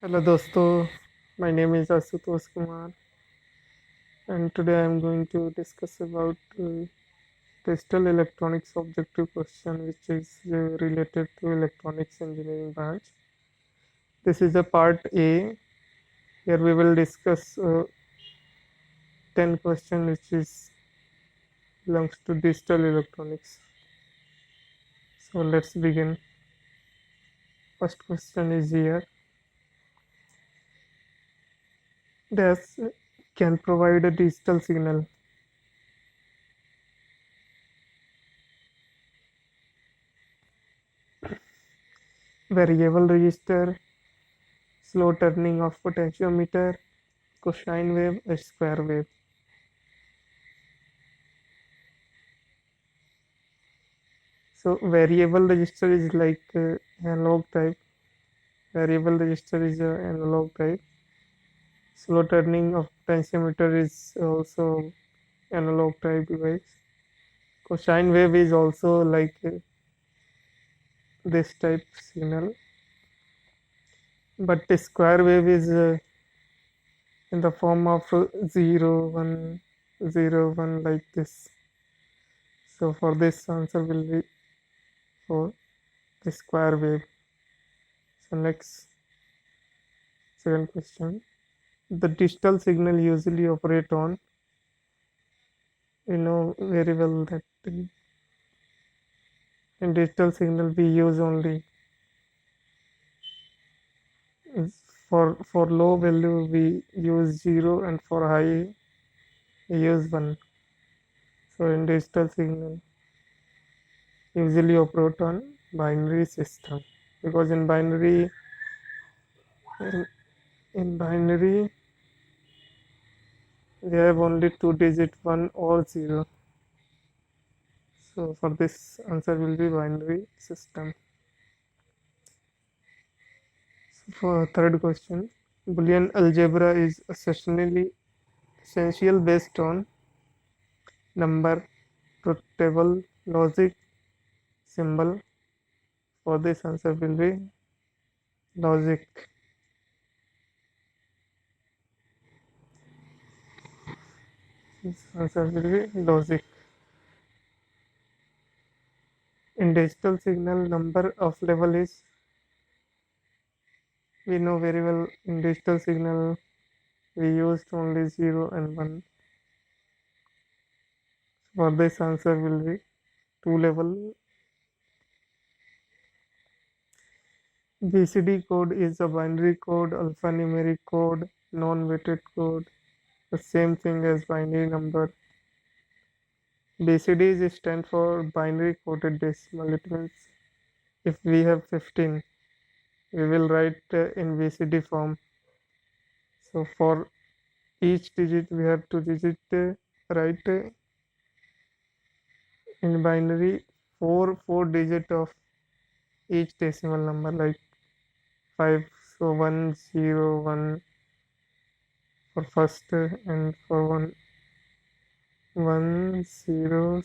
Hello दोस्तों, my name is Asutosh Kumar and today I am going to discuss about digital electronics objective question which is related to electronics engineering branch. This is a part A. Here we will discuss 10 question which is belongs to digital electronics. So let's begin. First question is here. Does can provide a digital signal. Variable register, slow turning of potentiometer, cosine wave, a square wave. So variable register is like analog type. Variable register is analog type. Slow turning of potentiometer is also analog type device. Cosine wave is also like this type signal, but the square wave is in the form of 0, 1, 0, 1 like this. So for this answer will be for the square wave. So next, second question. The digital signal usually operate on, you know very well that in digital signal we use only for low value we use 0 and for high we use 1. So in digital signal usually operate on binary system, because in, in binary we have only two digit 1 or 0. So for this answer will be binary system. For third question, Boolean algebra is essential based on number, truth table, logic, symbol. For this answer will be logic. This answer will be logic. In digital signal, number of level is, we know very well in digital signal we used only 0 and 1. For this answer will be 2 level. BCD code is a binary code, alphanumeric code, non-weighted code, the same thing as binary number. BCD stand for binary coded decimal. It means if we have 15, we will write in BCD form. So for each digit, we have to digit write in binary four digit of each decimal number, like 5. So 101 for first and for 11000.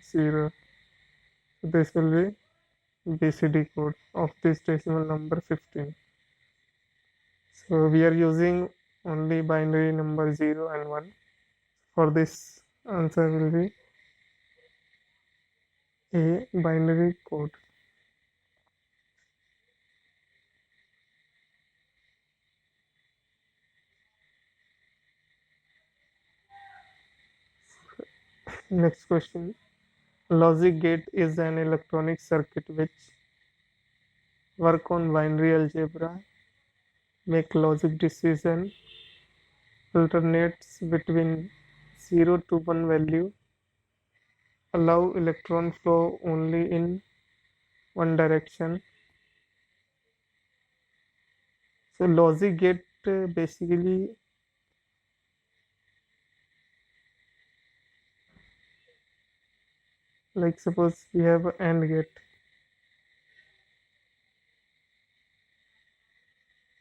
So this will be BCD code of this decimal number 15. So we are using only binary number 0 and 1. For this answer will be a binary code. Next question. Logic gate is an electronic circuit which work on binary algebra, make logic decision, alternates between 0 to 1 value, allow electron flow only in one direction. So logic gate basically like suppose we have an AND gate.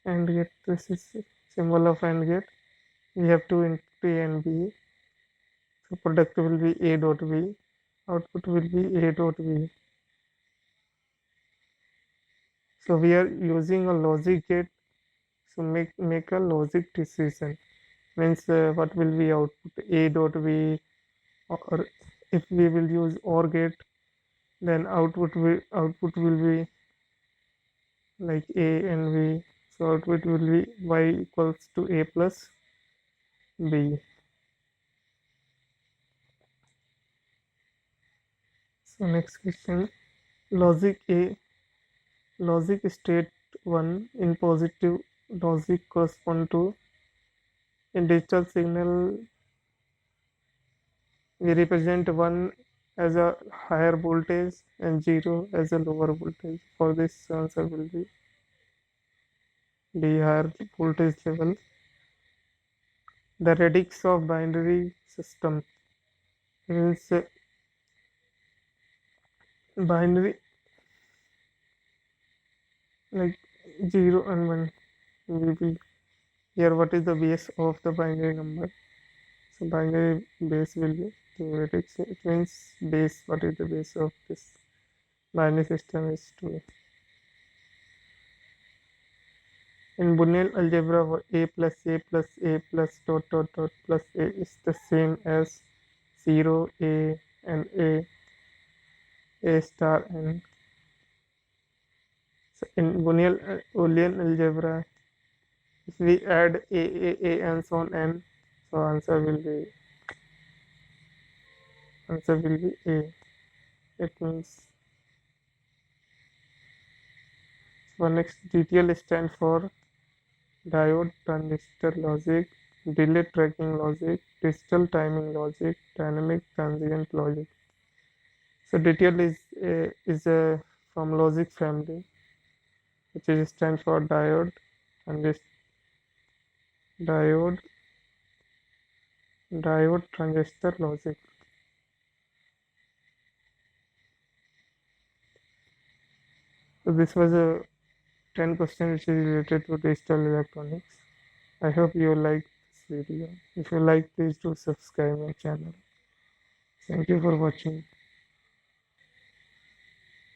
AND gate, this is symbol of AND gate. We have two input A and B. So product will be A dot B, output will be A dot B. So we are using a logic gate So make a logic decision. Means what will be output A dot B, or if we will use OR gate, then output will be like A and B. So output will be Y equals to A plus B. So next question, logic A, logic state 1 in positive logic correspond to in digital signal. We represent 1 as a higher voltage and 0 as a lower voltage. For this answer will be the higher voltage level. The radix of binary system means binary like 0 and 1. We will here what is the base of the binary number. So binary base will be the radix. It means base. What is the base of this binary system is 2. In Boolean algebra, a plus a plus a plus dot dot dot plus a is the same as 0, a, and a star n. So in Boolean algebra, if we add a and so on n, so answer will be a. It means for next DTL stand for diode transistor logic, delay tracking logic, digital timing logic, dynamic transient logic. So DTL is from logic family, which is stand for diode diode transistor logic. So this was a 10 question which is related to digital electronics. I hope you like this video. If you like, please do subscribe my channel. Thank you for watching.